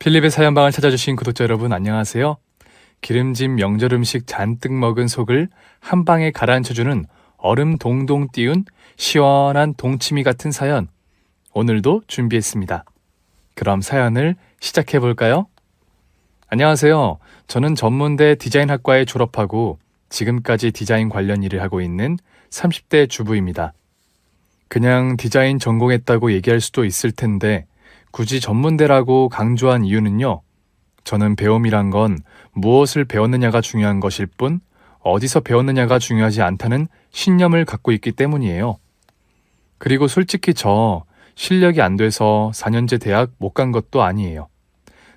필립의 사연방을 찾아주신 구독자 여러분 안녕하세요. 기름진 명절 음식 잔뜩 먹은 속을 한 방에 가라앉혀주는 얼음 동동 띄운 시원한 동치미 같은 사연, 오늘도 준비했습니다. 그럼 사연을 시작해 볼까요? 안녕하세요. 저는 전문대 디자인학과에 졸업하고 지금까지 디자인 관련 일을 하고 있는 30대 주부입니다. 그냥 디자인 전공했다고 얘기할 수도 있을 텐데 굳이 전문대라고 강조한 이유는요. 저는 배움이란 건 무엇을 배웠느냐가 중요한 것일 뿐 어디서 배웠느냐가 중요하지 않다는 신념을 갖고 있기 때문이에요. 그리고 솔직히 저 실력이 안 돼서 4년제 대학 못 간 것도 아니에요.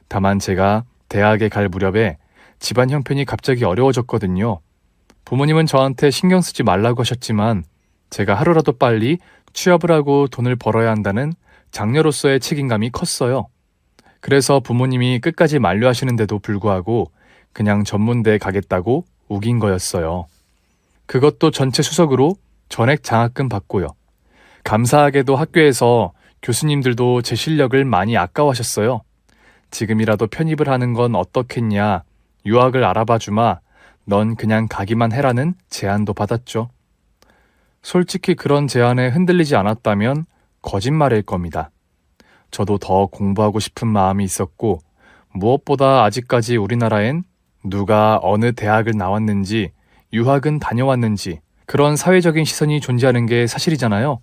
다만 제가 대학에 갈 무렵에 집안 형편이 갑자기 어려워졌거든요. 부모님은 저한테 신경 쓰지 말라고 하셨지만 제가 하루라도 빨리 취업을 하고 돈을 벌어야 한다는 장녀로서의 책임감이 컸어요. 그래서 부모님이 끝까지 만류하시는데도 불구하고 그냥 전문대에 가겠다고 우긴 거였어요. 그것도 전체 수석으로 전액 장학금 받고요. 감사하게도 학교에서 교수님들도 제 실력을 많이 아까워하셨어요. 지금이라도 편입을 하는 건 어떻겠냐, 유학을 알아봐 주마, 넌 그냥 가기만 해라는 제안도 받았죠. 솔직히 그런 제안에 흔들리지 않았다면 거짓말일 겁니다. 저도 더 공부하고 싶은 마음이 있었고 무엇보다 아직까지 우리나라엔 누가 어느 대학을 나왔는지 유학은 다녀왔는지 그런 사회적인 시선이 존재하는 게 사실이잖아요.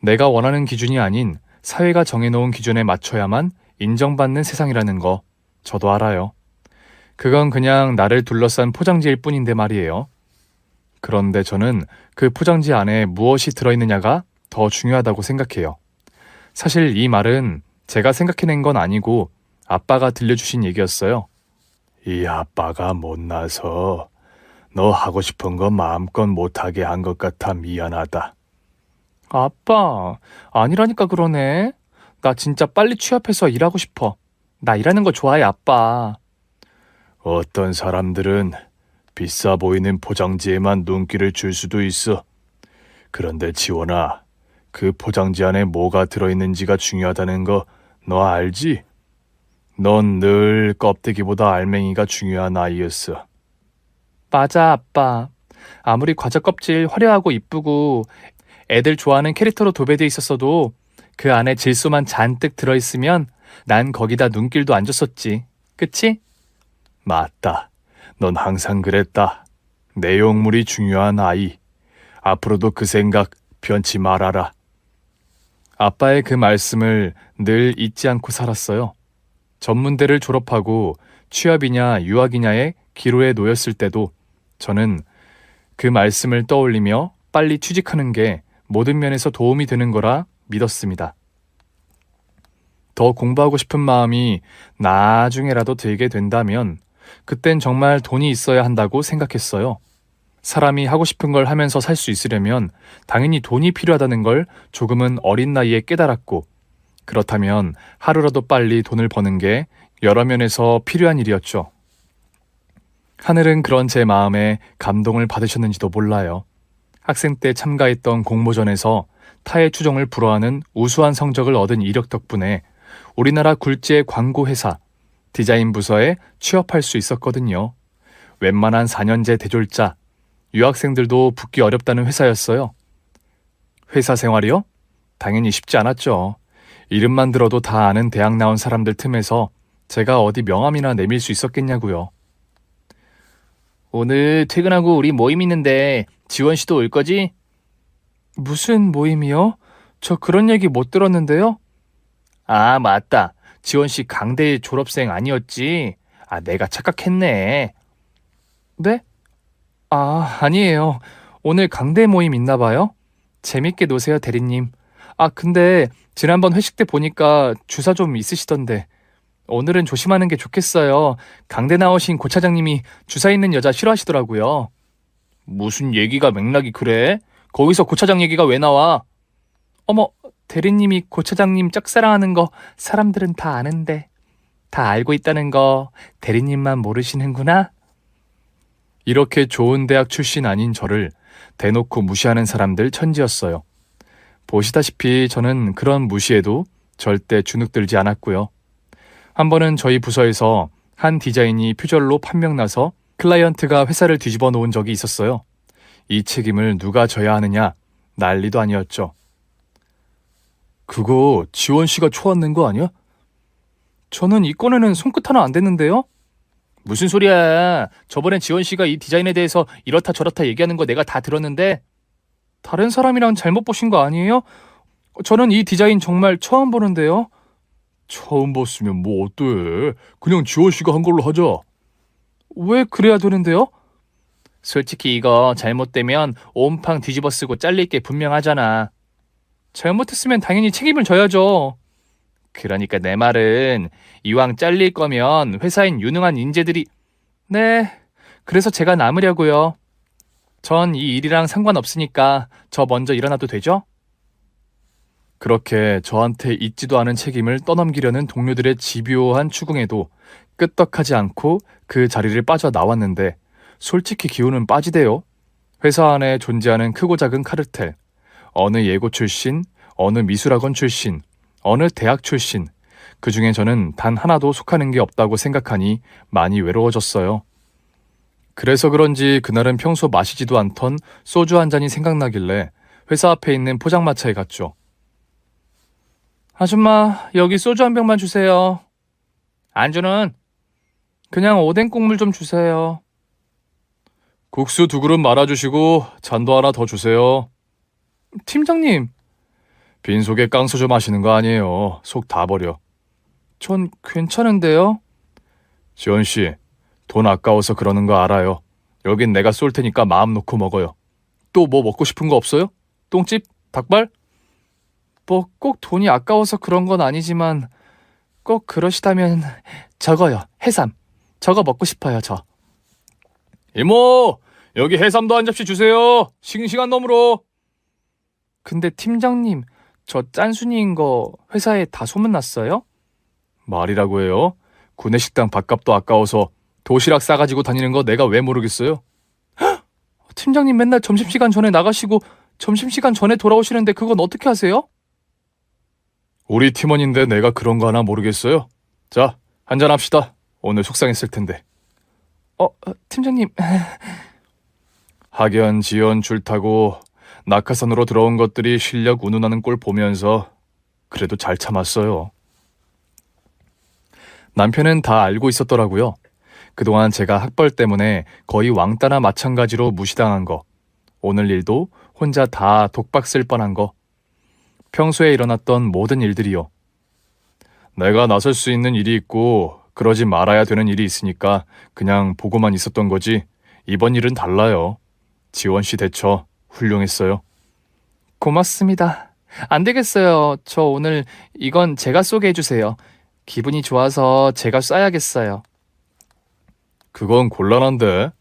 내가 원하는 기준이 아닌 사회가 정해놓은 기준에 맞춰야만 인정받는 세상이라는 거 저도 알아요. 그건 그냥 나를 둘러싼 포장지일 뿐인데 말이에요. 그런데 저는 그 포장지 안에 무엇이 들어있느냐가 더 중요하다고 생각해요. 사실 이 말은 제가 생각해낸 건 아니고 아빠가 들려주신 얘기였어요. 이 아빠가 못나서 너 하고 싶은 거 마음껏 못하게 한 것 같아 미안하다. 아빠, 아니라니까 그러네. 나 진짜 빨리 취업해서 일하고 싶어. 나 일하는 거 좋아해, 아빠. 어떤 사람들은 비싸 보이는 포장지에만 눈길을 줄 수도 있어. 그런데 지원아, 그 포장지 안에 뭐가 들어있는지가 중요하다는 거 너 알지? 넌 늘 껍데기보다 알맹이가 중요한 아이였어. 맞아, 아빠. 아무리 과자 껍질 화려하고 이쁘고 애들 좋아하는 캐릭터로 도배돼 있었어도 그 안에 질소만 잔뜩 들어있으면 난 거기다 눈길도 안 줬었지. 그치? 맞다. 넌 항상 그랬다. 내용물이 중요한 아이. 앞으로도 그 생각 변치 말아라. 아빠의 그 말씀을 늘 잊지 않고 살았어요. 전문대를 졸업하고 취업이냐 유학이냐의 기로에 놓였을 때도 저는 그 말씀을 떠올리며 빨리 취직하는 게 모든 면에서 도움이 되는 거라 믿었습니다. 더 공부하고 싶은 마음이 나중에라도 들게 된다면 그땐 정말 돈이 있어야 한다고 생각했어요. 사람이 하고 싶은 걸 하면서 살 수 있으려면 당연히 돈이 필요하다는 걸 조금은 어린 나이에 깨달았고, 그렇다면 하루라도 빨리 돈을 버는 게 여러 면에서 필요한 일이었죠. 하늘은 그런 제 마음에 감동을 받으셨는지도 몰라요. 학생 때 참가했던 공모전에서 타의 추종을 불허하는 우수한 성적을 얻은 이력 덕분에 우리나라 굴지의 광고회사 디자인 부서에 취업할 수 있었거든요. 웬만한 4년제 대졸자, 유학생들도 붙기 어렵다는 회사였어요. 회사 생활이요? 당연히 쉽지 않았죠. 이름만 들어도 다 아는 대학 나온 사람들 틈에서 제가 어디 명함이나 내밀 수 있었겠냐고요. 오늘 퇴근하고 우리 모임 있는데 지원 씨도 올 거지? 무슨 모임이요? 저 그런 얘기 못 들었는데요? 아, 맞다. 지원 씨 강대 졸업생 아니었지? 아, 내가 착각했네. 네? 아, 아니에요. 오늘 강대 모임 있나 봐요? 재밌게 노세요, 대리님. 아, 근데 지난번 회식 때 보니까 주사 좀 있으시던데. 오늘은 조심하는 게 좋겠어요. 강대 나오신 고 차장님이 주사 있는 여자 싫어하시더라고요. 무슨 얘기가 맥락이 그래? 거기서 고 차장 얘기가 왜 나와? 어머, 대리님이 고 차장님 짝사랑하는 거 사람들은 다 아는데. 다 알고 있다는 거 대리님만 모르시는구나? 이렇게 좋은 대학 출신 아닌 저를 대놓고 무시하는 사람들 천지였어요. 보시다시피 저는 그런 무시에도 절대 주눅들지 않았고요. 한 번은 저희 부서에서 한 디자인이 표절로 판명나서 클라이언트가 회사를 뒤집어 놓은 적이 있었어요. 이 책임을 누가 져야 하느냐 난리도 아니었죠. 그거 지원 씨가 초안 낸 거 아니야? 저는 이 건에는 손끝 하나 안 댔는데요? 무슨 소리야. 저번엔 지원 씨가 이 디자인에 대해서 이렇다 저렇다 얘기하는 거 내가 다 들었는데. 다른 사람이랑 잘못 보신 거 아니에요? 저는 이 디자인 정말 처음 보는데요. 처음 봤으면 뭐 어때? 그냥 지원 씨가 한 걸로 하자. 왜 그래야 되는데요? 솔직히 이거 잘못되면 온팡 뒤집어 쓰고 잘릴 게 분명하잖아. 잘못했으면 당연히 책임을 져야죠. 그러니까 내 말은 이왕 잘릴 거면 회사엔 유능한 인재들이... 네, 그래서 제가 남으려고요. 전 이 일이랑 상관없으니까 저 먼저 일어나도 되죠? 그렇게 저한테 있지도 않은 책임을 떠넘기려는 동료들의 집요한 추궁에도 끄떡하지 않고 그 자리를 빠져나왔는데 솔직히 기운은 빠지대요. 회사 안에 존재하는 크고 작은 카르텔, 어느 예고 출신, 어느 미술학원 출신, 어느 대학 출신, 그중에 저는 단 하나도 속하는 게 없다고 생각하니 많이 외로워졌어요. 그래서 그런지 그날은 평소 마시지도 않던 소주 한 잔이 생각나길래 회사 앞에 있는 포장마차에 갔죠. 아줌마, 여기 소주 한 병만 주세요. 안주는? 그냥 오뎅 국물 좀 주세요. 국수 2그릇 말아주시고 잔도 하나 더 주세요. 팀장님. 빈속에 깡소주 마시는 거 아니에요. 속 다 버려. 전 괜찮은데요? 지원씨, 돈 아까워서 그러는 거 알아요. 여긴 내가 쏠 테니까 마음 놓고 먹어요. 또 뭐 먹고 싶은 거 없어요? 똥집? 닭발? 뭐 꼭 돈이 아까워서 그런 건 아니지만 꼭 그러시다면 저거요. 해삼. 저거 먹고 싶어요, 저. 이모! 여기 해삼도 한 접시 주세요. 싱싱한 놈으로. 근데 팀장님, 저 짠순이인 거 회사에 다 소문났어요? 말이라고 해요. 구내식당 밥값도 아까워서 도시락 싸가지고 다니는 거 내가 왜 모르겠어요? 헉! 팀장님 맨날 점심시간 전에 나가시고 점심시간 전에 돌아오시는데 그건 어떻게 하세요? 우리 팀원인데 내가 그런 거 하나 모르겠어요? 자, 한잔 합시다. 오늘 속상했을 텐데. 팀장님. 학연, 지연 줄 타고 낙하산으로 들어온 것들이 실력 운운하는 꼴 보면서 그래도 잘 참았어요. 남편은 다 알고 있었더라고요. 그동안 제가 학벌 때문에 거의 왕따나 마찬가지로 무시당한 거, 오늘 일도 혼자 다 독박 쓸 뻔한 거, 평소에 일어났던 모든 일들이요. 내가 나설 수 있는 일이 있고 그러지 말아야 되는 일이 있으니까 그냥 보고만 있었던 거지. 이번 일은 달라요. 지원 씨 대처 훌륭했어요. 고맙습니다. 안 되겠어요. 저 오늘 이건 제가 쏘게 해주세요. 기분이 좋아서 제가 쏴야겠어요. 그건 곤란한데.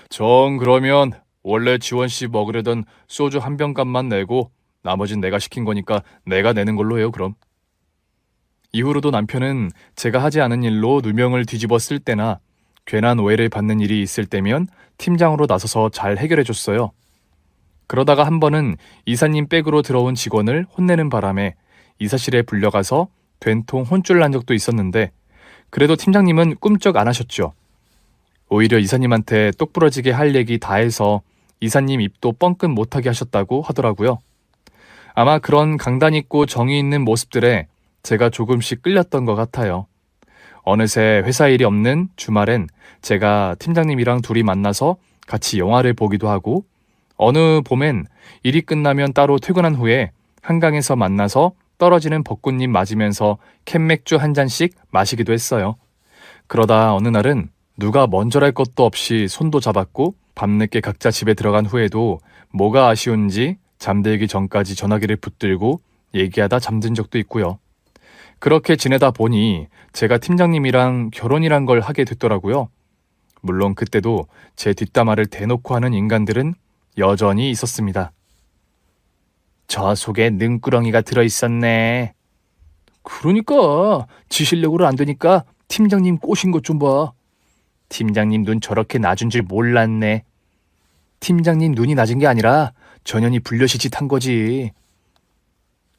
정 그러면 원래 지원 씨 먹으려던 소주 한 병값만 내고 나머진 내가 시킨 거니까 내가 내는 걸로 해요, 그럼. 이후로도 남편은 제가 하지 않은 일로 누명을 뒤집어 쓸 때나 괜한 오해를 받는 일이 있을 때면 팀장으로 나서서 잘 해결해줬어요. 그러다가 한 번은 이사님 백으로 들어온 직원을 혼내는 바람에 이사실에 불려가서 된통 혼쭐 난 적도 있었는데 그래도 팀장님은 꿈쩍 안 하셨죠. 오히려 이사님한테 똑부러지게 할 얘기 다 해서 이사님 입도 뻥끗 못하게 하셨다고 하더라고요. 아마 그런 강단 있고 정의 있는 모습들에 제가 조금씩 끌렸던 것 같아요. 어느새 회사 일이 없는 주말엔 제가 팀장님이랑 둘이 만나서 같이 영화를 보기도 하고 어느 봄엔 일이 끝나면 따로 퇴근한 후에 한강에서 만나서 떨어지는 벚꽃잎 맞으면서 캔맥주 한 잔씩 마시기도 했어요. 그러다 어느 날은 누가 먼저랄 것도 없이 손도 잡았고 밤늦게 각자 집에 들어간 후에도 뭐가 아쉬운지 잠들기 전까지 전화기를 붙들고 얘기하다 잠든 적도 있고요. 그렇게 지내다 보니 제가 팀장님이랑 결혼이란 걸 하게 됐더라고요. 물론 그때도 제 뒷담화를 대놓고 하는 인간들은 여전히 있었습니다. 저 속에 능꾸렁이가 들어있었네. 그러니까 지 실력으로 안 되니까 팀장님 꼬신 것 좀 봐. 팀장님 눈 저렇게 낮은 줄 몰랐네. 팀장님 눈이 낮은 게 아니라 전현이 불려시짓한 거지.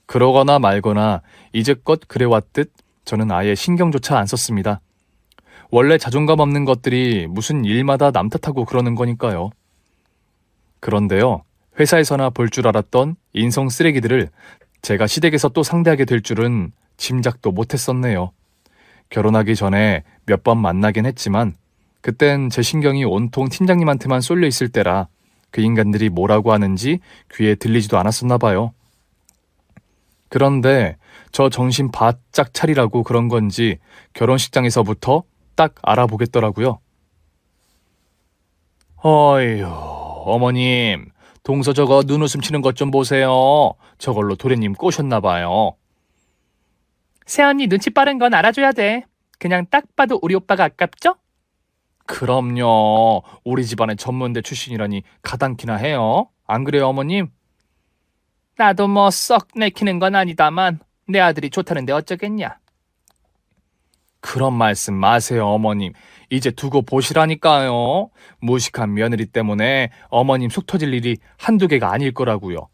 그러거나 말거나 이제껏 그래왔듯 저는 아예 신경조차 안 썼습니다. 원래 자존감 없는 것들이 무슨 일마다 남 탓하고 그러는 거니까요. 그런데요, 회사에서나 볼 줄 알았던 인성 쓰레기들을 제가 시댁에서 또 상대하게 될 줄은 짐작도 못했었네요. 결혼하기 전에 몇 번 만나긴 했지만 그땐 제 신경이 온통 팀장님한테만 쏠려 있을 때라 그 인간들이 뭐라고 하는지 귀에 들리지도 않았었나 봐요. 그런데 저 정신 바짝 차리라고 그런 건지 결혼식장에서부터 딱 알아보겠더라고요. 어휴, 어머님, 동서 저거 눈웃음 치는 것 좀 보세요. 저걸로 도련님 꼬셨나 봐요. 새언니 눈치 빠른 건 알아줘야 돼. 그냥 딱 봐도 우리 오빠가 아깝죠? 그럼요. 우리 집안의 전문대 출신이라니 가당키나 해요. 안 그래요, 어머님? 나도 뭐 썩 내키는 건 아니다만 내 아들이 좋다는데 어쩌겠냐. 그런 말씀 마세요, 어머님. 이제 두고 보시라니까요. 무식한 며느리 때문에 어머님 속 터질 일이 한두 개가 아닐 거라고요.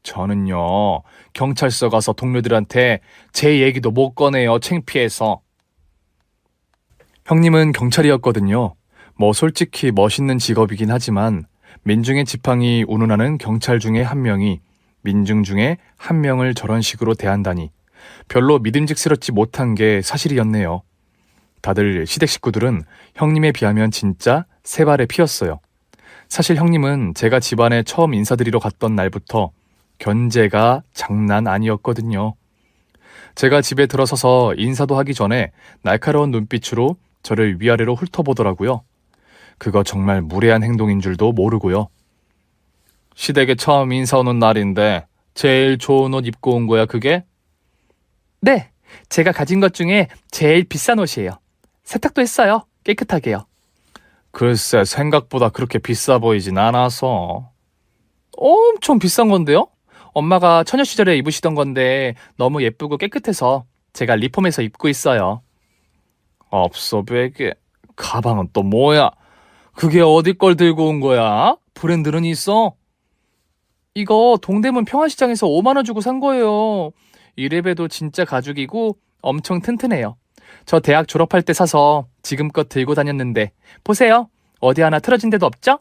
저는요, 경찰서 가서 동료들한테 제 얘기도 못 꺼내요, 창피해서. 형님은 경찰이었거든요. 뭐 솔직히 멋있는 직업이긴 하지만 민중의 지팡이 운운하는 경찰 중에 한 명이 민중 중에 한 명을 저런 식으로 대한다니 별로 믿음직스럽지 못한 게 사실이었네요. 다들 시댁 식구들은 형님에 비하면 진짜 세 발의 피였어요. 사실 형님은 제가 집안에 처음 인사드리러 갔던 날부터 견제가 장난 아니었거든요. 제가 집에 들어서서 인사도 하기 전에 날카로운 눈빛으로 저를 위아래로 훑어보더라고요. 그거 정말 무례한 행동인 줄도 모르고요. 시댁에 처음 인사 오는 날인데 제일 좋은 옷 입고 온 거야, 그게? 네, 제가 가진 것 중에 제일 비싼 옷이에요. 세탁도 했어요, 깨끗하게요. 글쎄, 생각보다 그렇게 비싸 보이진 않아서. 엄청 비싼 건데요? 엄마가 처녀 시절에 입으시던 건데 너무 예쁘고 깨끗해서 제가 리폼해서 입고 있어요. 없어, 베개. 가방은 또 뭐야? 그게 어디 걸 들고 온 거야? 브랜드는 있어? 이거 동대문 평화시장에서 5만 원 주고 산 거예요. 이래봬도 진짜 가죽이고 엄청 튼튼해요. 저 대학 졸업할 때 사서 지금껏 들고 다녔는데 보세요. 어디 하나 틀어진 데도 없죠?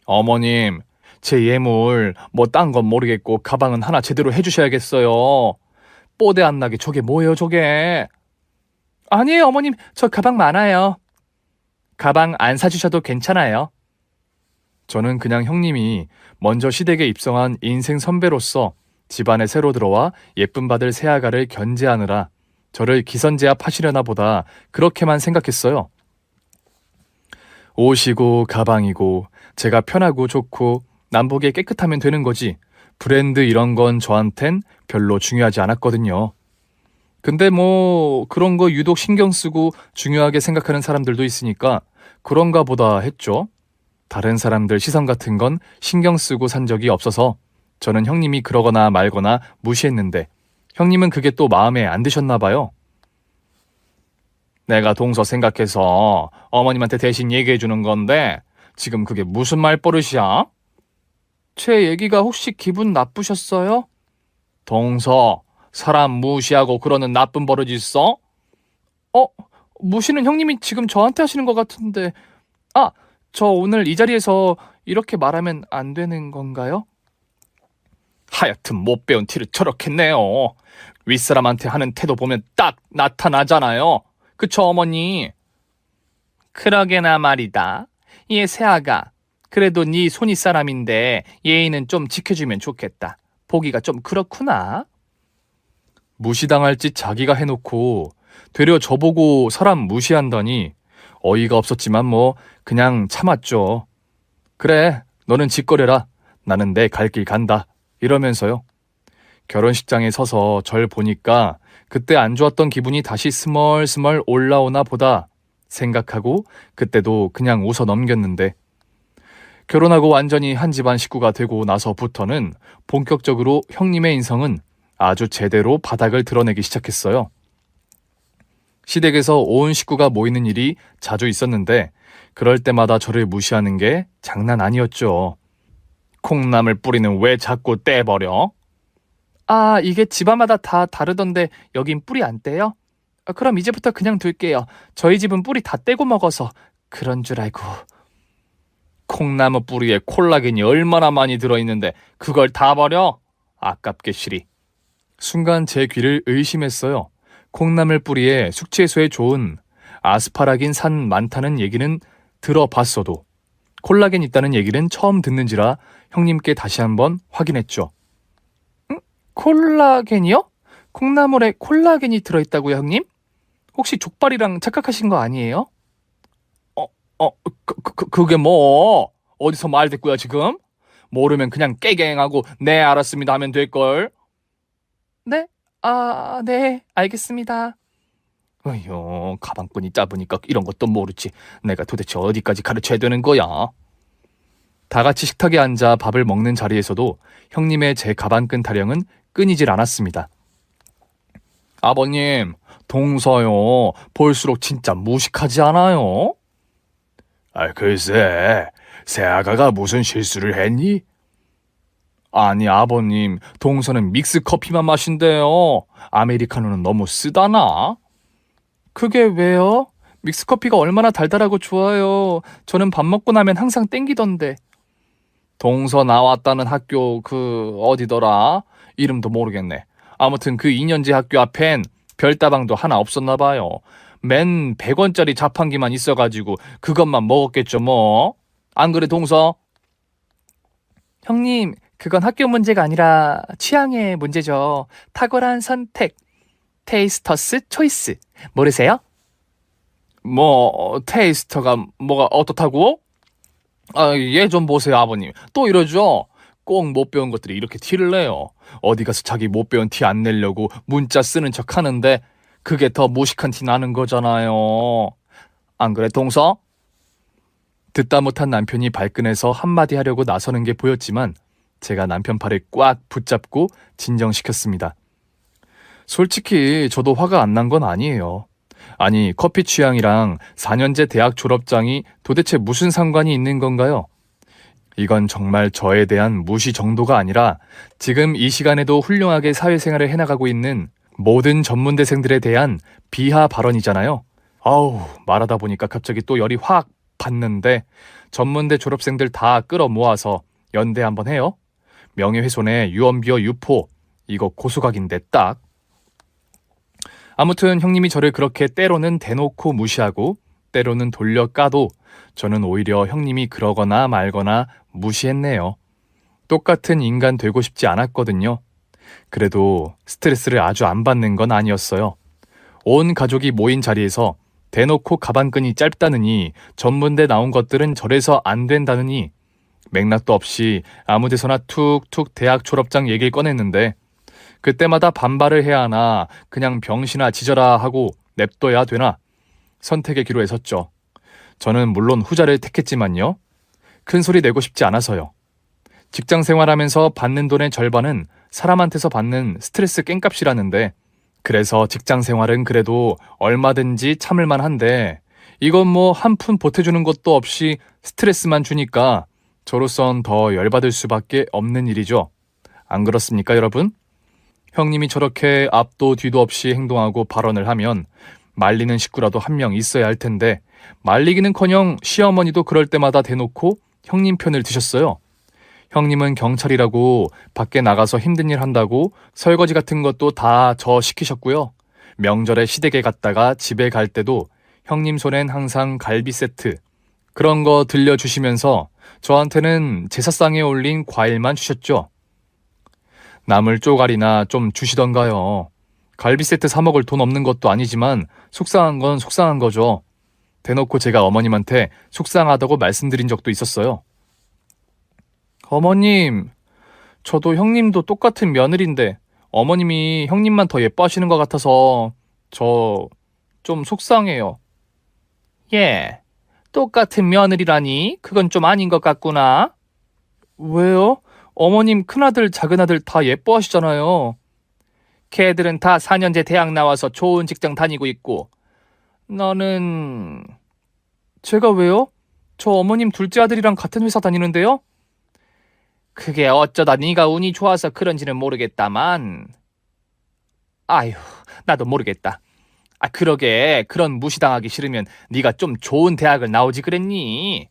어머님, 제 예물 뭐 딴 건 모르겠고 가방은 하나 제대로 해주셔야겠어요. 뽀대 안 나게 저게 뭐예요, 저게? 아니에요, 어머님. 저 가방 많아요. 가방 안 사주셔도 괜찮아요. 저는 그냥 형님이 먼저 시댁에 입성한 인생 선배로서 집안에 새로 들어와 예쁨 받을 새아가를 견제하느라 저를 기선제압하시려나 보다 그렇게만 생각했어요. 옷이고 가방이고 제가 편하고 좋고 남보기에 깨끗하면 되는 거지 브랜드 이런 건 저한텐 별로 중요하지 않았거든요. 근데 뭐 그런 거 유독 신경 쓰고 중요하게 생각하는 사람들도 있으니까 그런가 보다 했죠. 다른 사람들 시선 같은 건 신경 쓰고 산 적이 없어서 저는 형님이 그러거나 말거나 무시했는데 형님은 그게 또 마음에 안 드셨나 봐요. 내가 동서 생각해서 어머님한테 대신 얘기해 주는 건데 지금 그게 무슨 말버릇이야? 제 얘기가 혹시 기분 나쁘셨어요? 동서, 사람 무시하고 그러는 나쁜 버릇 있어? 무시는 형님이 지금 저한테 하시는 것 같은데. 저 오늘 이 자리에서 이렇게 말하면 안 되는 건가요? 하여튼 못 배운 티를 저렇게 내요. 윗사람한테 하는 태도 보면 딱 나타나잖아요. 그쵸, 어머니? 그러게나 말이다. 얘 새아가. 그래도 네 손윗 사람인데 예의는 좀 지켜주면 좋겠다. 보기가 좀 그렇구나. 무시당할 짓 자기가 해놓고 되려 저보고 사람 무시한다니 어이가 없었지만 뭐 그냥 참았죠. 그래, 너는 짓거려라. 나는 내 갈 길 간다. 이러면서요. 결혼식장에 서서 절 보니까 그때 안 좋았던 기분이 다시 스멀스멀 올라오나 보다 생각하고 그때도 그냥 웃어 넘겼는데 결혼하고 완전히 한 집안 식구가 되고 나서부터는 본격적으로 형님의 인성은 아주 제대로 바닥을 드러내기 시작했어요. 시댁에서 온 식구가 모이는 일이 자주 있었는데 그럴 때마다 저를 무시하는 게 장난 아니었죠. 콩나물 뿌리는 왜 자꾸 떼버려? 아, 이게 집안마다 다 다르던데 여긴 뿌리 안 떼요? 그럼 이제부터 그냥 둘게요. 저희 집은 뿌리 다 떼고 먹어서 그런 줄 알고. 콩나무 뿌리에 콜라겐이 얼마나 많이 들어있는데 그걸 다 버려? 아깝게 시리. 순간 제 귀를 의심했어요. 콩나물 뿌리에 숙취해소에 좋은 아스파라긴 산 많다는 얘기는 들어봤어도 콜라겐 있다는 얘기는 처음 듣는지라 형님께 다시 한번 확인했죠. 콜라겐이요? 콩나물에 콜라겐이 들어있다고요, 형님? 혹시 족발이랑 착각하신 거 아니에요? 어, 그게 뭐? 어디서 말 됐고요, 지금? 모르면 그냥 깨갱하고 네, 알았습니다 하면 될걸. 네? 아, 네, 알겠습니다. 어휴, 가방끈이 짧으니까 이런 것도 모르지. 내가 도대체 어디까지 가르쳐야 되는 거야? 다 같이 식탁에 앉아 밥을 먹는 자리에서도 형님의 제 가방끈 타령은 끊이질 않았습니다. 아버님, 동서요. 볼수록 진짜 무식하지 않아요? 글쎄, 새아가가 무슨 실수를 했니? 아니, 아버님, 동서는 믹스 커피만 마신대요. 아메리카노는 너무 쓰다나? 그게 왜요? 믹스 커피가 얼마나 달달하고 좋아요. 저는 밥 먹고 나면 항상 땡기던데. 동서 나왔다는 학교 어디더라? 이름도 모르겠네. 아무튼 그 2년제 학교 앞엔 별다방도 하나 없었나 봐요. 맨 100원짜리 자판기만 있어가지고 그것만 먹었겠죠 뭐. 안 그래 동서? 형님, 그건 학교 문제가 아니라 취향의 문제죠. 탁월한 선택. 테이스터스 초이스. 모르세요? 뭐 테이스터가 뭐가 어떻다고? 얘 좀 보세요 아버님. 또 이러죠? 꼭 못 배운 것들이 이렇게 티를 내요. 어디 가서 자기 못 배운 티 안 내려고 문자 쓰는 척 하는데 그게 더 무식한 티 나는 거잖아요. 안 그래 동서? 듣다 못한 남편이 발끈해서 한마디 하려고 나서는 게 보였지만 제가 남편 팔을 꽉 붙잡고 진정시켰습니다. 솔직히 저도 화가 안 난 건 아니에요. 아니, 커피 취향이랑 4년제 대학 졸업장이 도대체 무슨 상관이 있는 건가요? 이건 정말 저에 대한 무시 정도가 아니라 지금 이 시간에도 훌륭하게 사회생활을 해나가고 있는 모든 전문대생들에 대한 비하 발언이잖아요. 아우, 말하다 보니까 갑자기 또 열이 확 받는데 전문대 졸업생들 다 끌어모아서 연대 한번 해요. 명예훼손에 유언비어 유포, 이거 고소각인데 딱. 아무튼 형님이 저를 그렇게 때로는 대놓고 무시하고 때로는 돌려 까도 저는 오히려 형님이 그러거나 말거나 무시했네요. 똑같은 인간 되고 싶지 않았거든요. 그래도 스트레스를 아주 안 받는 건 아니었어요. 온 가족이 모인 자리에서 대놓고 가방끈이 짧다느니 전문대 나온 것들은 저래서 안 된다느니 맥락도 없이 아무 데서나 툭툭 대학 졸업장 얘기를 꺼냈는데 그때마다 반발을 해야 하나 그냥 병신아 지져라 하고 냅둬야 되나 선택의 기로에 섰죠. 저는 물론 후자를 택했지만요. 큰 소리 내고 싶지 않아서요. 직장 생활하면서 받는 돈의 절반은 사람한테서 받는 스트레스 깽값이라는데 그래서 직장 생활은 그래도 얼마든지 참을만 한데 이건 뭐 한 푼 보태주는 것도 없이 스트레스만 주니까 저로선 더 열받을 수밖에 없는 일이죠. 안 그렇습니까 여러분? 형님이 저렇게 앞도 뒤도 없이 행동하고 발언을 하면 말리는 식구라도 한 명 있어야 할 텐데 말리기는커녕 시어머니도 그럴 때마다 대놓고 형님 편을 드셨어요. 형님은 경찰이라고 밖에 나가서 힘든 일 한다고 설거지 같은 것도 다 저 시키셨고요. 명절에 시댁에 갔다가 집에 갈 때도 형님 손엔 항상 갈비 세트 그런 거 들려주시면서 저한테는 제사상에 올린 과일만 주셨죠. 나물 쪼가리나 좀 주시던가요. 갈비 세트 사 먹을 돈 없는 것도 아니지만 속상한 건 속상한 거죠. 대놓고 제가 어머님한테 속상하다고 말씀드린 적도 있었어요. 어머님, 저도 형님도 똑같은 며느리인데 어머님이 형님만 더 예뻐하시는 것 같아서 저 좀 속상해요. 예, 똑같은 며느리라니 그건 좀 아닌 것 같구나. 왜요? 어머님 큰아들 작은아들 다 예뻐하시잖아요. 걔들은 다 4년제 대학 나와서 좋은 직장 다니고 있고 너는... 제가 왜요? 저 어머님 둘째 아들이랑 같은 회사 다니는데요? 그게 어쩌다 네가 운이 좋아서 그런지는 모르겠다만. 아휴, 나도 모르겠다. 그러게 그런 무시당하기 싫으면 네가 좀 좋은 대학을 나오지 그랬니?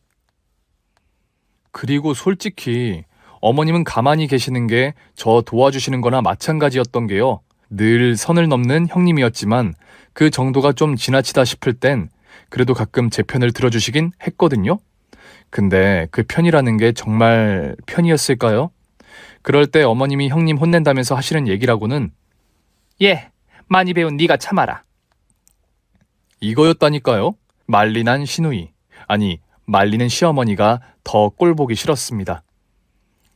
그리고 솔직히 어머님은 가만히 계시는 게 저 도와주시는 거나 마찬가지였던 게요. 늘 선을 넘는 형님이었지만 그 정도가 좀 지나치다 싶을 땐 그래도 가끔 제 편을 들어주시긴 했거든요. 근데 그 편이라는 게 정말 편이었을까요? 그럴 때 어머님이 형님 혼낸다면서 하시는 얘기라고는 예, 많이 배운 네가 참아라. 이거였다니까요. 말리난 시누이, 아니 말리는 시어머니가 더 꼴보기 싫었습니다.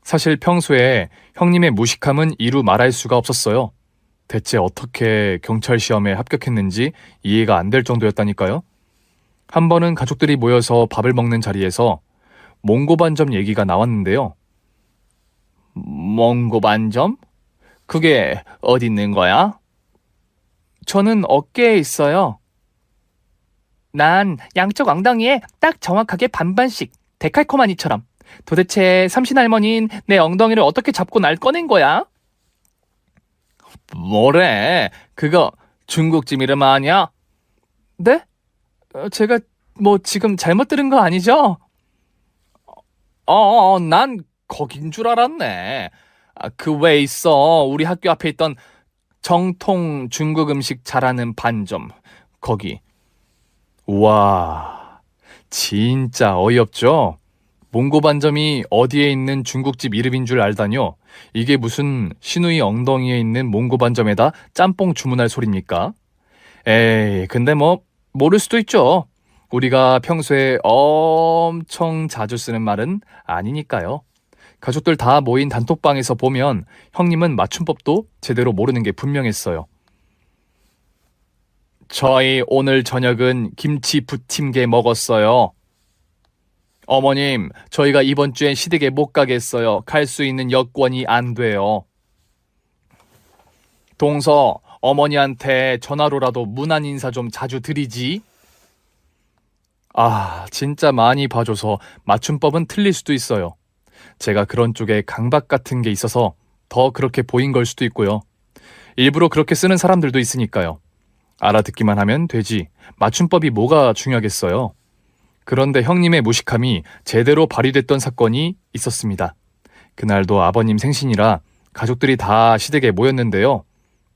사실 평소에 형님의 무식함은 이루 말할 수가 없었어요. 대체 어떻게 경찰 시험에 합격했는지 이해가 안 될 정도였다니까요. 한 번은 가족들이 모여서 밥을 먹는 자리에서 몽고반점 얘기가 나왔는데요. 몽고반점? 그게 어디 있는 거야? 저는 어깨에 있어요. 난 양쪽 엉덩이에 딱 정확하게 반반씩, 데칼코마니처럼. 도대체 삼신할머니는 내 엉덩이를 어떻게 잡고 날 꺼낸 거야? 뭐래? 그거 중국집 이름 아니야? 네? 제가 뭐 지금 잘못 들은 거 아니죠? 난 거긴 줄 알았네. 그 왜 있어? 우리 학교 앞에 있던 정통 중국 음식 잘하는 반점. 거기. 우와, 진짜 어이없죠? 몽고반점이 어디에 있는 중국집 이름인 줄 알다뇨? 이게 무슨 시누이 엉덩이에 있는 몽고반점에다 짬뽕 주문할 소리입니까? 에이, 근데 뭐 모를 수도 있죠. 우리가 평소에 엄청 자주 쓰는 말은 아니니까요. 가족들 다 모인 단톡방에서 보면 형님은 맞춤법도 제대로 모르는 게 분명했어요. 저희 오늘 저녁은 김치 부침개 먹었어요. 어머님, 저희가 이번 주엔 시댁에 못 가겠어요. 갈 수 있는 여건이 안 돼요. 동서, 어머니한테 전화로라도 문안 인사 좀 자주 드리지. 진짜 많이 봐줘서 맞춤법은 틀릴 수도 있어요. 제가 그런 쪽에 강박 같은 게 있어서 더 그렇게 보인 걸 수도 있고요. 일부러 그렇게 쓰는 사람들도 있으니까요. 알아듣기만 하면 되지. 맞춤법이 뭐가 중요하겠어요. 그런데 형님의 무식함이 제대로 발휘됐던 사건이 있었습니다. 그날도 아버님 생신이라 가족들이 다 시댁에 모였는데요.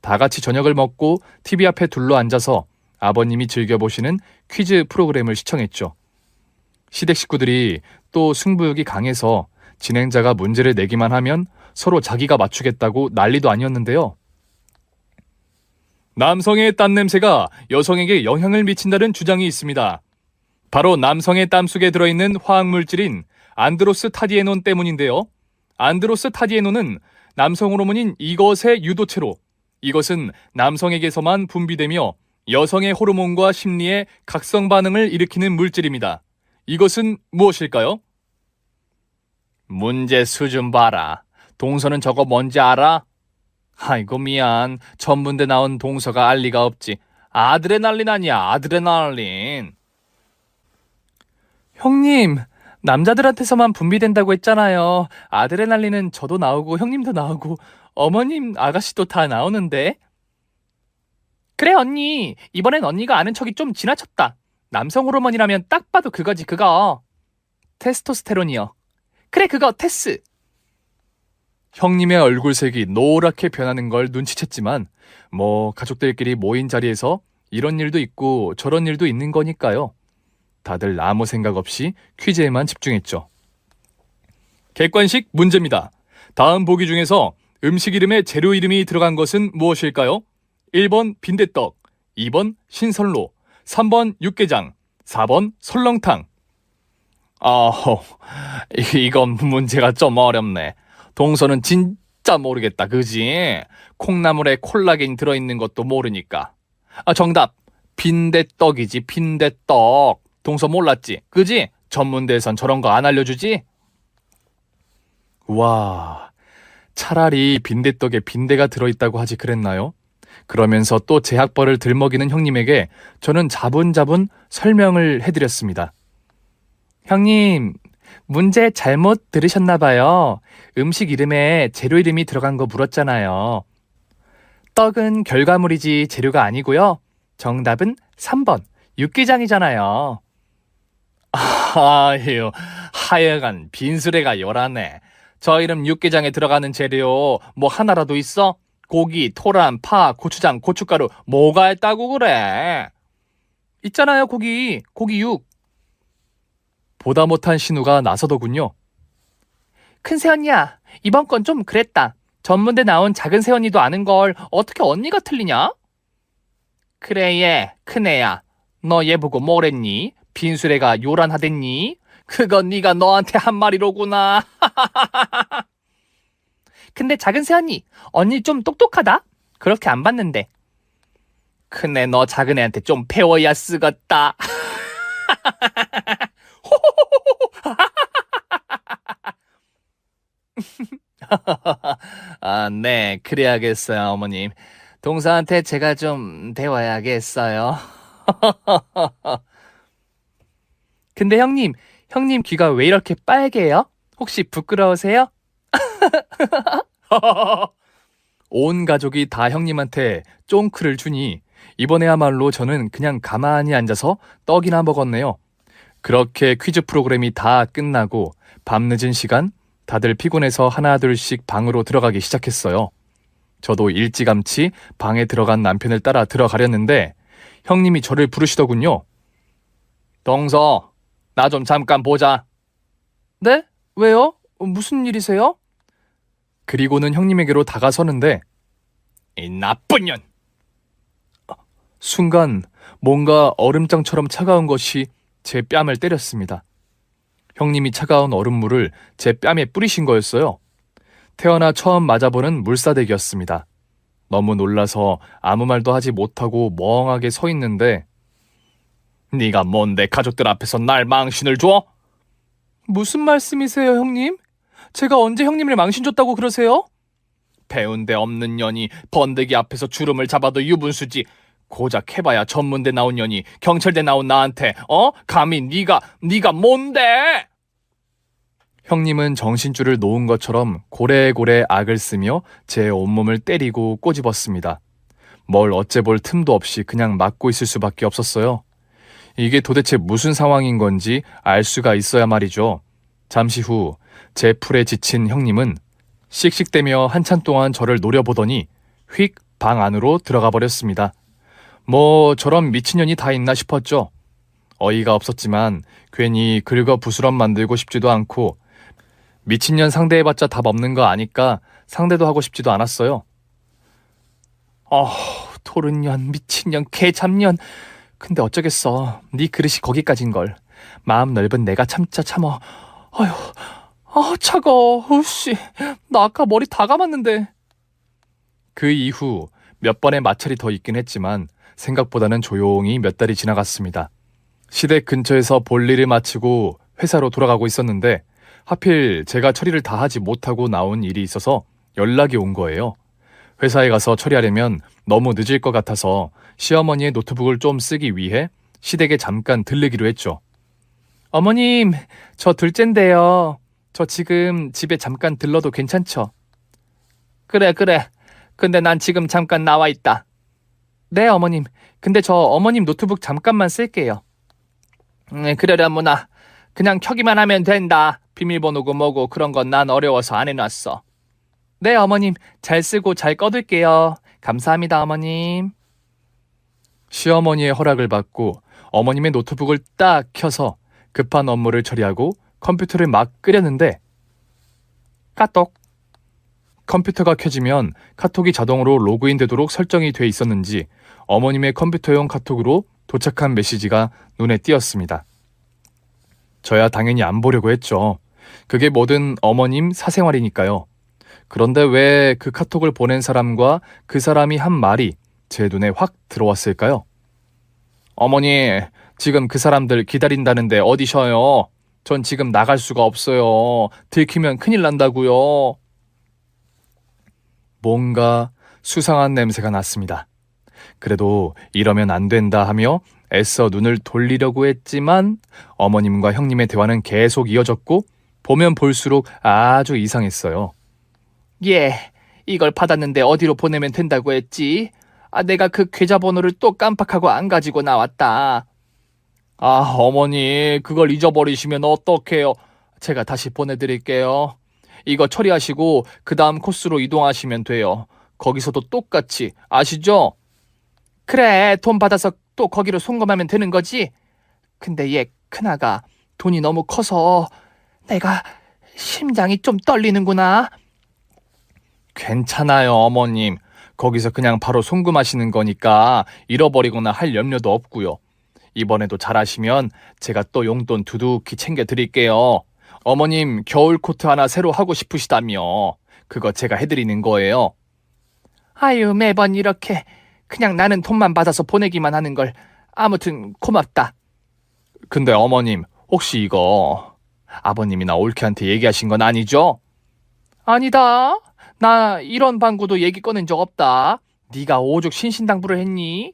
다 같이 저녁을 먹고 TV 앞에 둘러 앉아서 아버님이 즐겨보시는 퀴즈 프로그램을 시청했죠. 시댁 식구들이 또 승부욕이 강해서 진행자가 문제를 내기만 하면 서로 자기가 맞추겠다고 난리도 아니었는데요. 남성의 땀 냄새가 여성에게 영향을 미친다는 주장이 있습니다. 바로 남성의 땀 속에 들어있는 화학물질인 안드로스타디에논 때문인데요. 안드로스타디에논은 남성 호르몬인 이것의 유도체로 이것은 남성에게서만 분비되며 여성의 호르몬과 심리에 각성 반응을 일으키는 물질입니다. 이것은 무엇일까요? 문제 수준 봐라. 동서는 저거 뭔지 알아? 아이고 미안. 전문대 나온 동서가 알 리가 없지. 아드레날린 아니야, 아드레날린. 형님, 남자들한테서만 분비된다고 했잖아요. 아드레날린은 저도 나오고 형님도 나오고 어머님, 아가씨도 다 나오는데. 그래 언니, 이번엔 언니가 아는 척이 좀 지나쳤다. 남성 호르몬이라면 딱 봐도 그거지 그거. 테스토스테론이요. 그래 그거 테스. 형님의 얼굴색이 노랗게 변하는 걸 눈치챘지만 뭐 가족들끼리 모인 자리에서 이런 일도 있고 저런 일도 있는 거니까요. 다들 아무 생각 없이 퀴즈에만 집중했죠. 객관식 문제입니다. 다음 보기 중에서 음식 이름에 재료 이름이 들어간 것은 무엇일까요? 1번 빈대떡, 2번 신선로, 3번 육개장, 4번 설렁탕. 이건 문제가 좀 어렵네. 동서는 진짜 모르겠다, 그지? 콩나물에 콜라겐 들어있는 것도 모르니까. 정답. 빈대떡이지, 빈대떡. 동서 몰랐지, 그지? 전문대에선 저런 거 안 알려주지? 와, 차라리 빈대떡에 빈대가 들어있다고 하지 그랬나요? 그러면서 또 제 학벌을 들먹이는 형님에게 저는 자분자분 설명을 해드렸습니다. 형님, 문제 잘못 들으셨나 봐요. 음식 이름에 재료 이름이 들어간 거 물었잖아요. 떡은 결과물이지 재료가 아니고요. 정답은 3번, 육개장이잖아요. 아유, 하여간 빈수레가 요란해. 저 이름 육개장에 들어가는 재료 뭐 하나라도 있어? 고기, 토란, 파, 고추장, 고춧가루 뭐가 있다고 그래? 있잖아요, 고기 육. 보다 못한 신우가 나서더군요. 큰 새언니야, 이번 건 좀 그랬다. 전문대 나온 작은 새언니도 아는 걸 어떻게 언니가 틀리냐? 그래, 얘, 큰애야. 너 얘 보고 뭐랬니? 빈수레가 요란하댔니? 그건 네가 너한테 한 말이로구나. 근데 작은 새언니, 언니 좀 똑똑하다? 그렇게 안 봤는데. 큰애 너 작은애한테 좀 배워야 쓰겄다. 아, 네, 그래야겠어요, 어머님. 동서한테 제가 좀 배워야겠어요. 근데 형님 귀가 왜 이렇게 빨개요? 혹시 부끄러우세요? 온 가족이 다 형님한테 쫑크를 주니 이번에야말로 저는 그냥 가만히 앉아서 떡이나 먹었네요. 그렇게 퀴즈 프로그램이 다 끝나고 밤늦은 시간 다들 피곤해서 하나둘씩 방으로 들어가기 시작했어요. 저도 일찌감치 방에 들어간 남편을 따라 들어가려는데 형님이 저를 부르시더군요. 동서, 나 좀 잠깐 보자. 네? 왜요? 무슨 일이세요? 그리고는 형님에게로 다가서는데 이 나쁜 년! 순간 뭔가 얼음장처럼 차가운 것이 제 뺨을 때렸습니다. 형님이 차가운 얼음물을 제 뺨에 뿌리신 거였어요. 태어나 처음 맞아보는 물사대기였습니다. 너무 놀라서 아무 말도 하지 못하고 멍하게 서 있는데 네가 뭔데 가족들 앞에서 날 망신을 줘? 무슨 말씀이세요, 형님? 제가 언제 형님을 망신 줬다고 그러세요? 배운 데 없는 년이 번데기 앞에서 주름을 잡아도 유분수지. 고작 해봐야 전문대 나온 년이 경찰대 나온 나한테 감히 네가 뭔데? 형님은 정신줄을 놓은 것처럼 고래고래 악을 쓰며 제 온몸을 때리고 꼬집었습니다. 뭘 어째볼 틈도 없이 그냥 맞고 있을 수밖에 없었어요. 이게 도대체 무슨 상황인 건지 알 수가 있어야 말이죠. 잠시 후 제 풀에 지친 형님은 씩씩대며 한참 동안 저를 노려보더니 휙 방 안으로 들어가 버렸습니다. 뭐 저런 미친년이 다 있나 싶었죠. 어이가 없었지만 괜히 긁어부스럼 만들고 싶지도 않고 미친년 상대해봤자 답 없는 거 아니까 상대도 하고 싶지도 않았어요. 토른년, 미친년, 개잡년. 근데 어쩌겠어. 네 그릇이 거기까진걸. 마음 넓은 내가 참자 참어. 차가워. 으씨, 나 아까 머리 다 감았는데. 그 이후 몇 번의 마찰이 더 있긴 했지만 생각보다는 조용히 몇 달이 지나갔습니다. 시댁 근처에서 볼일을 마치고 회사로 돌아가고 있었는데 하필 제가 처리를 다 하지 못하고 나온 일이 있어서 연락이 온 거예요. 회사에 가서 처리하려면 너무 늦을 것 같아서 시어머니의 노트북을 좀 쓰기 위해 시댁에 잠깐 들르기로 했죠. 어머님, 저 둘째인데요. 저 지금 집에 잠깐 들러도 괜찮죠? 그래. 근데 난 지금 잠깐 나와 있다. 네, 어머님. 근데 저 어머님 노트북 잠깐만 쓸게요. 그러려무나. 그냥 켜기만 하면 된다. 비밀번호고 뭐고 그런 건 난 어려워서 안 해놨어. 네, 어머님. 잘 쓰고 잘 꺼둘게요. 감사합니다, 어머님. 시어머니의 허락을 받고 어머님의 노트북을 딱 켜서 급한 업무를 처리하고 컴퓨터를 막 끄려는데 까똑. 컴퓨터가 켜지면 카톡이 자동으로 로그인 되도록 설정이 돼 있었는지 어머님의 컴퓨터용 카톡으로 도착한 메시지가 눈에 띄었습니다. 저야 당연히 안 보려고 했죠. 그게 뭐든 어머님 사생활이니까요. 그런데 왜 그 카톡을 보낸 사람과 그 사람이 한 말이 제 눈에 확 들어왔을까요? 어머니, 지금 그 사람들 기다린다는데 어디 쉬어요? 전 지금 나갈 수가 없어요. 들키면 큰일 난다고요. 뭔가 수상한 냄새가 났습니다. 그래도 이러면 안 된다 하며 애써 눈을 돌리려고 했지만 어머님과 형님의 대화는 계속 이어졌고 보면 볼수록 아주 이상했어요. 예, 이걸 받았는데 어디로 보내면 된다고 했지? 내가 그 계좌번호를 또 깜빡하고 안 가지고 나왔다. 어머니, 그걸 잊어버리시면 어떡해요? 제가 다시 보내드릴게요. 이거 처리하시고 그 다음 코스로 이동하시면 돼요. 거기서도 똑같이, 아시죠? 그래, 돈 받아서 또 거기로 송금하면 되는 거지? 근데 얘 큰아가 돈이 너무 커서 내가 심장이 좀 떨리는구나. 괜찮아요, 어머님. 거기서 그냥 바로 송금하시는 거니까 잃어버리거나 할 염려도 없고요. 이번에도 잘하시면 제가 또 용돈 두둑히 챙겨드릴게요. 어머님 겨울 코트 하나 새로 하고 싶으시다며. 그거 제가 해드리는 거예요. 아유, 매번 이렇게 그냥 나는 돈만 받아서 보내기만 하는 걸. 아무튼 고맙다. 근데 어머님 혹시 이거 아버님이나 올케한테 얘기하신 건 아니죠? 아니다. 나 이런 방구도 얘기 꺼낸 적 없다. 네가 오죽 신신당부를 했니?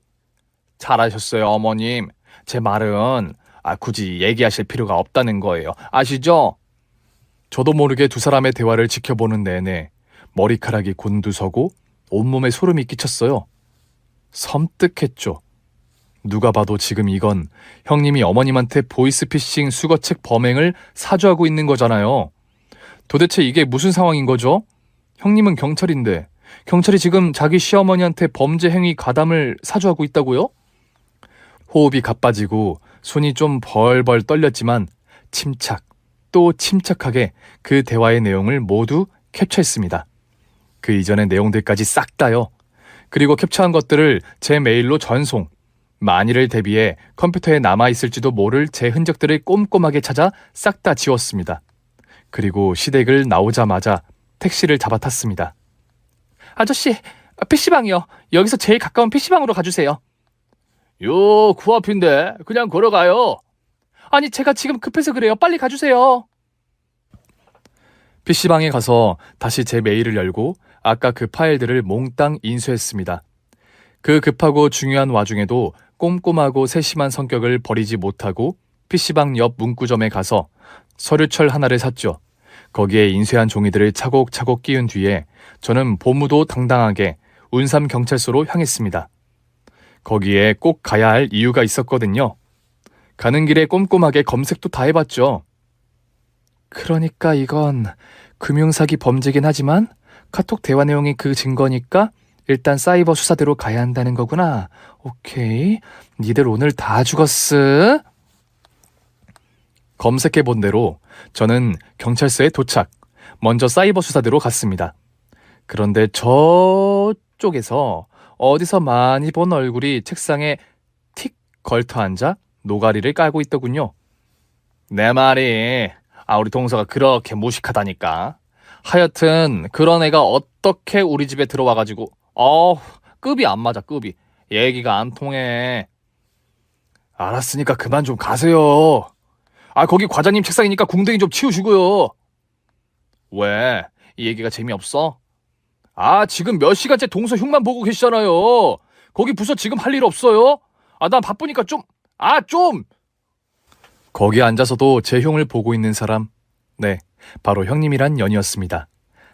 잘하셨어요, 어머님. 제 말은 굳이 얘기하실 필요가 없다는 거예요. 아시죠? 저도 모르게 두 사람의 대화를 지켜보는 내내 머리카락이 곤두서고 온몸에 소름이 끼쳤어요. 섬뜩했죠. 누가 봐도 지금 이건 형님이 어머님한테 보이스피싱 수거책 범행을 사주하고 있는 거잖아요. 도대체 이게 무슨 상황인 거죠? 형님은 경찰인데 경찰이 지금 자기 시어머니한테 범죄 행위 가담을 사주하고 있다고요? 호흡이 가빠지고 손이 좀 벌벌 떨렸지만 침착 또 침착하게 그 대화의 내용을 모두 캡처했습니다. 그 이전의 내용들까지 싹 다요. 그리고 캡처한 것들을 제 메일로 전송. 만일을 대비해 컴퓨터에 남아있을지도 모를 제 흔적들을 꼼꼼하게 찾아 싹 다 지웠습니다. 그리고 시댁을 나오자마자 택시를 잡아 탔습니다. 아저씨, PC방이요. 여기서 제일 가까운 PC방으로 가주세요. 요, 그 앞인데 그냥 걸어가요. 아니, 제가 지금 급해서 그래요. 빨리 가주세요. PC방에 가서 다시 제 메일을 열고 아까 그 파일들을 몽땅 인수했습니다. 그 급하고 중요한 와중에도 꼼꼼하고 세심한 성격을 버리지 못하고 PC방 옆 문구점에 가서 서류철 하나를 샀죠. 거기에 인쇄한 종이들을 차곡차곡 끼운 뒤에 저는 보무도 당당하게 운삼경찰서로 향했습니다. 거기에 꼭 가야 할 이유가 있었거든요. 가는 길에 꼼꼼하게 검색도 다 해봤죠. 그러니까 이건 금융사기 범죄긴 하지만 카톡 대화 내용이 그 증거니까 일단 사이버 수사대로 가야 한다는 거구나. 오케이. 니들 오늘 다 죽었어. 검색해본 대로 저는 경찰서에 도착. 먼저 사이버 수사대로 갔습니다. 그런데 저쪽에서 어디서 많이 본 얼굴이 책상에 틱 걸터 앉아 노가리를 깔고 있더군요. 내 말이 우리 동서가 그렇게 무식하다니까. 하여튼 그런 애가 어떻게 우리 집에 들어와가지고 급이 안 맞아. 급이 얘기가 안 통해. 알았으니까 그만 좀 가세요. 거기 과장님 책상이니까 궁뎅이 좀 치우시고요. 왜? 이 얘기가 재미없어? 지금 몇 시간째 동서 흉만 보고 계시잖아요. 거기 부서 지금 할 일 없어요? 난 바쁘니까 좀. 거기 앉아서도 제 흉을 보고 있는 사람. 네, 바로 형님이란 년이었습니다.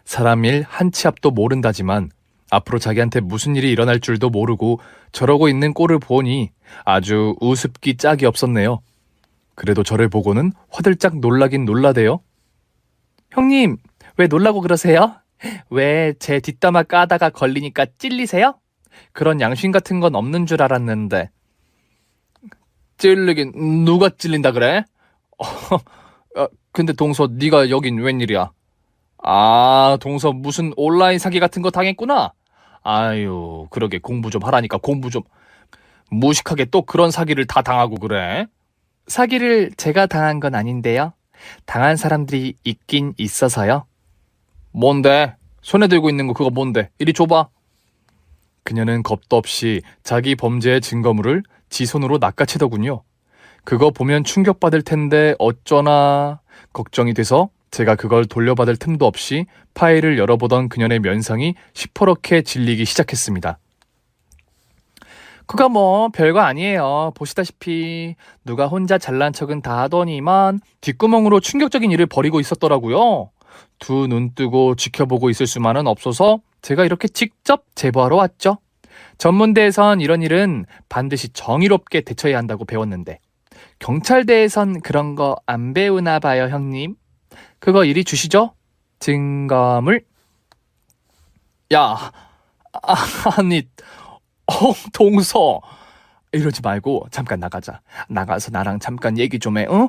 사람 일 한 치 앞도 모른다지만 앞으로 자기한테 무슨 일이 일어날 줄도 모르고 저러고 있는 꼴을 보니 아주 우습기 짝이 없었네요. 그래도 저를 보고는 화들짝 놀라긴 놀라대요. 형님, 왜 놀라고 그러세요? 왜 제 뒷담화 까다가 걸리니까 찔리세요? 그런 양심 같은 건 없는 줄 알았는데. 찔리긴 누가 찔린다 그래? 근데 동서 네가 여긴 웬일이야? 동서 무슨 온라인 사기 같은 거 당했구나? 아유, 그러게 공부 좀 하라니까 공부 좀. 무식하게 또 그런 사기를 다 당하고 그래? 사기를 제가 당한 건 아닌데요. 당한 사람들이 있긴 있어서요. 뭔데? 손에 들고 있는 거 그거 뭔데? 이리 줘봐. 그녀는 겁도 없이 자기 범죄의 증거물을 지 손으로 낚아채더군요. 그거 보면 충격받을 텐데 어쩌나 걱정이 돼서 제가 그걸 돌려받을 틈도 없이 파일을 열어보던 그녀의 면상이 시퍼렇게 질리기 시작했습니다. 그가 뭐 별거 아니에요. 보시다시피 누가 혼자 잘난 척은 다 하더니만 뒷구멍으로 충격적인 일을 벌이고 있었더라고요. 두 눈 뜨고 지켜보고 있을 수만은 없어서 제가 이렇게 직접 제보하러 왔죠. 전문대에선 이런 일은 반드시 정의롭게 대처해야 한다고 배웠는데 경찰대에선 그런 거 안 배우나 봐요, 형님. 그거 이리 주시죠. 증거물. 야, 아니, 동서. 이러지 말고 잠깐 나가자. 나가서 나랑 잠깐 얘기 좀 해, 응?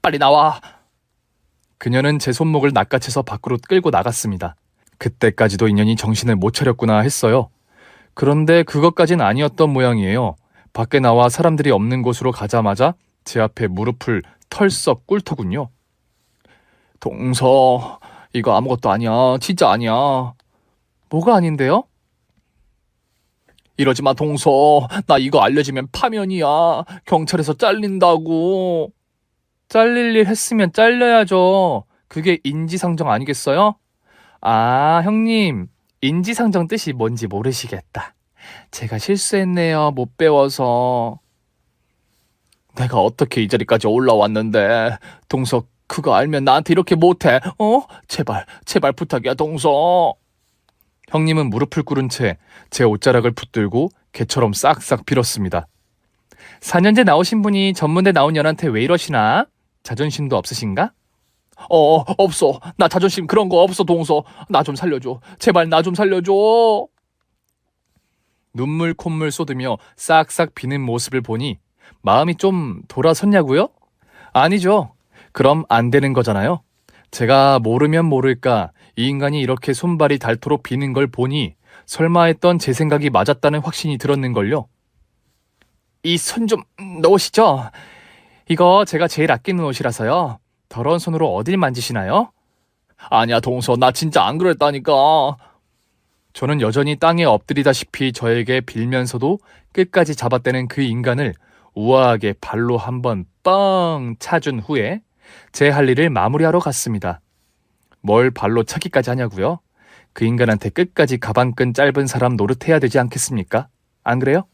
빨리 나와. 그녀는 제 손목을 낚아채서 밖으로 끌고 나갔습니다. 그때까지도 인연이 정신을 못 차렸구나 했어요. 그런데 그것까진 아니었던 모양이에요. 밖에 나와 사람들이 없는 곳으로 가자마자 제 앞에 무릎을 털썩 꿇더군요. 동서, 이거 아무것도 아니야. 진짜 아니야. 뭐가 아닌데요? 이러지 마, 동서. 나 이거 알려지면 파면이야. 경찰에서 잘린다고. 잘릴 일 했으면 잘려야죠. 그게 인지상정 아니겠어요? 아, 형님. 인지상정 뜻이 뭔지 모르시겠다. 제가 실수했네요. 못 배워서. 내가 어떻게 이 자리까지 올라왔는데. 동서, 그거 알면 나한테 이렇게 못해. 제발, 제발 부탁이야, 동서. 형님은 무릎을 꿇은 채 제 옷자락을 붙들고 개처럼 싹싹 빌었습니다. 4년제 나오신 분이 전문대 나온 년한테 왜 이러시나? 자존심도 없으신가? 없어. 나 자존심 그런 거 없어, 동서. 나 좀 살려줘. 제발 나 좀 살려줘. 눈물 콧물 쏟으며 싹싹 비는 모습을 보니 마음이 좀 돌아섰냐고요? 아니죠. 그럼 안 되는 거잖아요. 제가 모르면 모를까 이 인간이 이렇게 손발이 닳도록 비는 걸 보니 설마 했던 제 생각이 맞았다는 확신이 들었는걸요. 이 손 좀 놓으시죠. 이거 제가 제일 아끼는 옷이라서요. 더러운 손으로 어딜 만지시나요? 아니야, 동서. 나 진짜 안 그랬다니까. 저는 여전히 땅에 엎드리다시피 저에게 빌면서도 끝까지 잡아떼는 그 인간을 우아하게 발로 한번 뻥 차준 후에 제 할 일을 마무리하러 갔습니다. 뭘 발로 차기까지 하냐고요? 그 인간한테 끝까지 가방끈 짧은 사람 노릇해야 되지 않겠습니까? 안 그래요?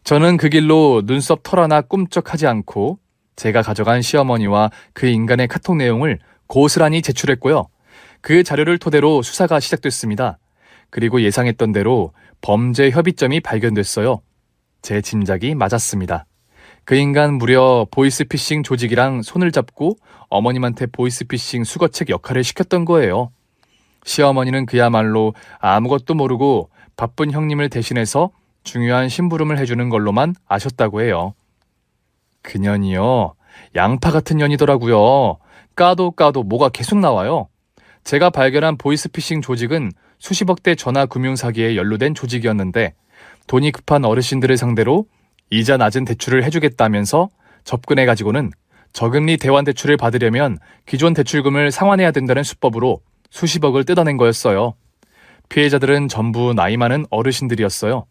저는 그 길로 눈썹 털 하나 꿈쩍하지 않고 제가 가져간 시어머니와 그 인간의 카톡 내용을 고스란히 제출했고요. 그 자료를 토대로 수사가 시작됐습니다. 그리고 예상했던 대로 범죄 협의점이 발견됐어요. 제 짐작이 맞았습니다. 그 인간 무려 보이스피싱 조직이랑 손을 잡고 어머님한테 보이스피싱 수거책 역할을 시켰던 거예요. 시어머니는 그야말로 아무것도 모르고 바쁜 형님을 대신해서 중요한 심부름을 해주는 걸로만 아셨다고 해요. 그 년이요. 양파 같은 년이더라고요. 까도 뭐가 계속 나와요. 제가 발견한 보이스피싱 조직은 수십억대 전화금융사기에 연루된 조직이었는데 돈이 급한 어르신들을 상대로 이자 낮은 대출을 해주겠다면서 접근해가지고는 저금리 대환대출을 받으려면 기존 대출금을 상환해야 된다는 수법으로 수십억을 뜯어낸 거였어요. 피해자들은 전부 나이 많은 어르신들이었어요.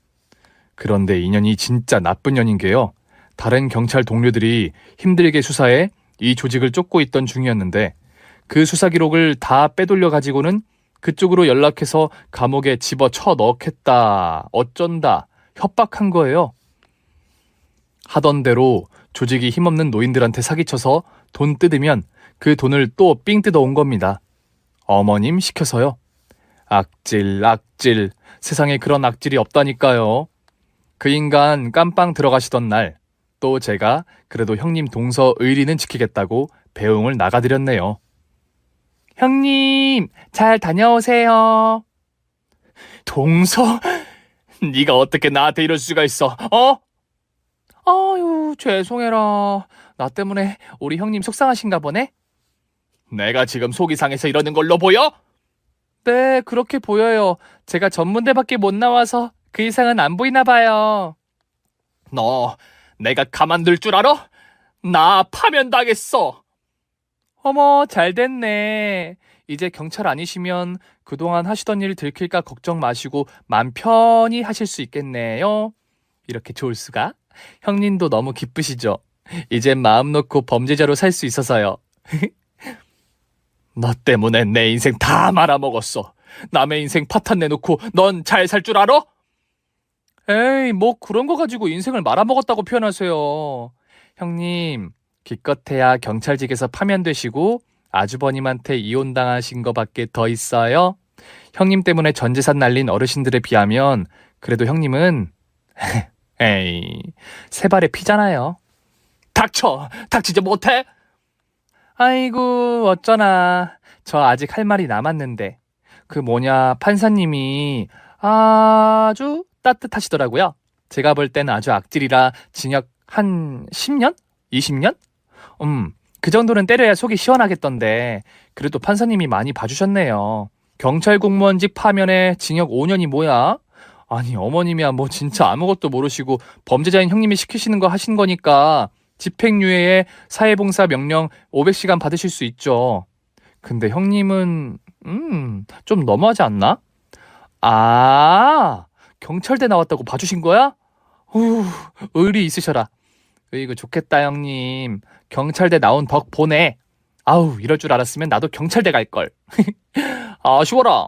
그런데 이 년이 진짜 나쁜 년인 게요. 다른 경찰 동료들이 힘들게 수사해 이 조직을 쫓고 있던 중이었는데 그 수사 기록을 다 빼돌려 가지고는 그쪽으로 연락해서 감옥에 집어쳐 넣겠다, 어쩐다, 협박한 거예요. 하던 대로 조직이 힘없는 노인들한테 사기쳐서 돈 뜯으면 그 돈을 또 삥 뜯어온 겁니다. 어머님 시켜서요. 악질. 세상에 그런 악질이 없다니까요. 그 인간 깜빵 들어가시던 날 또 제가 그래도 형님 동서 의리는 지키겠다고 배웅을 나가드렸네요. 형님 잘 다녀오세요. 동서? 네가 어떻게 나한테 이럴 수가 있어? 아유, 죄송해라. 나 때문에 우리 형님 속상하신가 보네? 내가 지금 속이 상해서 이러는 걸로 보여? 네, 그렇게 보여요. 제가 전문대밖에 못 나와서 그 이상은 안 보이나 봐요. 너 내가 가만둘 줄 알아? 나 파면당했어. 어머, 잘 됐네. 이제 경찰 아니시면 그동안 하시던 일 들킬까 걱정 마시고 맘 편히 하실 수 있겠네요. 이렇게 좋을 수가? 형님도 너무 기쁘시죠? 이젠 마음 놓고 범죄자로 살 수 있어서요. 너 때문에 내 인생 다 말아먹었어. 남의 인생 파탄 내놓고 넌 잘 살 줄 알아? 에이, 뭐 그런 거 가지고 인생을 말아먹었다고 표현하세요. 형님, 기껏해야 경찰직에서 파면되시고 아주버님한테 이혼당하신 거밖에 더 있어요? 형님 때문에 전 재산 날린 어르신들에 비하면 그래도 형님은 에이, 세 발의 피잖아요. 닥쳐! 닥치지 못해? 아이고, 어쩌나. 저 아직 할 말이 남았는데. 그 뭐냐, 판사님이 아주 따뜻하시더라고요. 제가 볼 땐 아주 악질이라 징역 한 10년? 20년? 그 정도는 때려야 속이 시원하겠던데. 그래도 판사님이 많이 봐주셨네요. 경찰 공무원직 파면에 징역 5년이 뭐야? 아니, 어머님이야 뭐 진짜 아무것도 모르시고 범죄자인 형님이 시키시는 거 하신 거니까 집행유예에 사회봉사 명령 500시간 받으실 수 있죠. 근데 형님은 좀 너무하지 않나? 아, 경찰대 나왔다고 봐주신 거야? 후, 의리 있으셔라. 이거 좋겠다 형님. 경찰대 나온 덕 보네. 아우, 이럴 줄 알았으면 나도 경찰대 갈걸. 아쉬워라.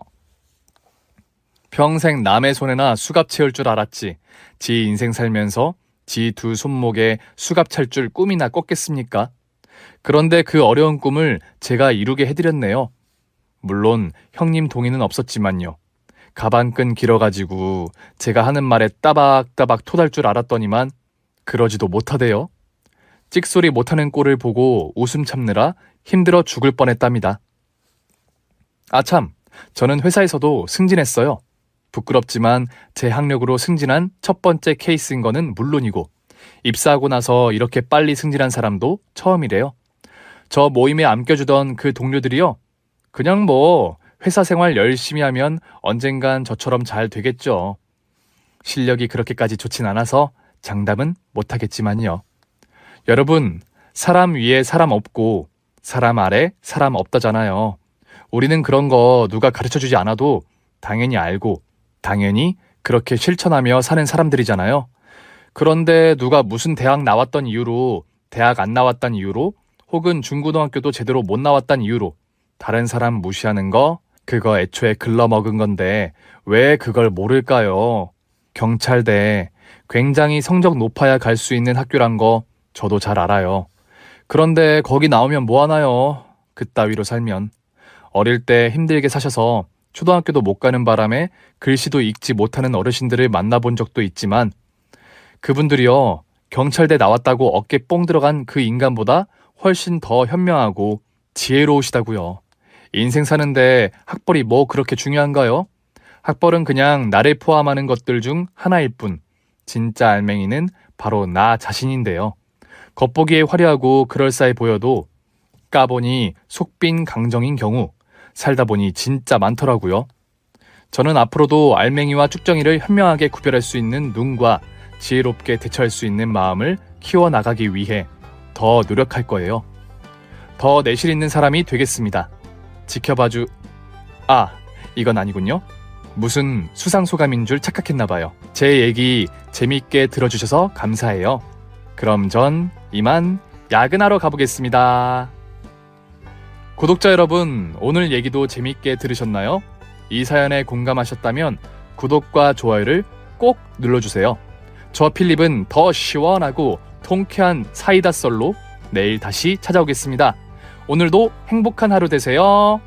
평생 남의 손에나 수갑 채울 줄 알았지. 지 인생 살면서 지 두 손목에 수갑 찰 줄 꿈이나 꿨겠습니까? 그런데 그 어려운 꿈을 제가 이루게 해드렸네요. 물론 형님 동의는 없었지만요. 가방끈 길어가지고 제가 하는 말에 따박따박 토달 줄 알았더니만 그러지도 못하대요. 찍소리 못하는 꼴을 보고 웃음 참느라 힘들어 죽을 뻔했답니다. 아참, 저는 회사에서도 승진했어요. 부끄럽지만 제 학력으로 승진한 첫 번째 케이스인 거는 물론이고 입사하고 나서 이렇게 빨리 승진한 사람도 처음이래요. 저 모임에 안겨주던 그 동료들이요. 그냥 뭐 회사 생활 열심히 하면 언젠간 저처럼 잘 되겠죠. 실력이 그렇게까지 좋진 않아서 장담은 못하겠지만요. 여러분, 사람 위에 사람 없고 사람 아래 사람 없다잖아요. 우리는 그런 거 누가 가르쳐주지 않아도 당연히 알고 당연히 그렇게 실천하며 사는 사람들이잖아요. 그런데 누가 무슨 대학 나왔던 이유로, 대학 안 나왔던 이유로, 혹은 중고등학교도 제대로 못 나왔던 이유로 다른 사람 무시하는 거, 그거 애초에 글러먹은 건데 왜 그걸 모를까요? 경찰대, 굉장히 성적 높아야 갈 수 있는 학교란 거 저도 잘 알아요. 그런데 거기 나오면 뭐 하나요? 그따위로 살면. 어릴 때 힘들게 사셔서 초등학교도 못 가는 바람에 글씨도 읽지 못하는 어르신들을 만나본 적도 있지만 그분들이요, 경찰대 나왔다고 어깨 뽕 들어간 그 인간보다 훨씬 더 현명하고 지혜로우시다고요. 인생 사는데 학벌이 뭐 그렇게 중요한가요? 학벌은 그냥 나를 포함하는 것들 중 하나일 뿐, 진짜 알맹이는 바로 나 자신인데요. 겉보기에 화려하고 그럴싸해 보여도 까보니 속빈 강정인 경우 살다 보니 진짜 많더라고요. 저는 앞으로도 알맹이와 쭉정이를 현명하게 구별할 수 있는 눈과 지혜롭게 대처할 수 있는 마음을 키워나가기 위해 더 노력할 거예요. 더 내실 있는 사람이 되겠습니다. 지켜봐주... 이건 아니군요. 무슨 수상소감인 줄 착각했나봐요. 제 얘기 재미있게 들어주셔서 감사해요. 그럼 전 이만 야근하러 가보겠습니다. 구독자 여러분, 오늘 얘기도 재미있게 들으셨나요? 이 사연에 공감하셨다면 구독과 좋아요를 꼭 눌러주세요. 저 필립은 더 시원하고 통쾌한 사이다 썰로 내일 다시 찾아오겠습니다. 오늘도 행복한 하루 되세요.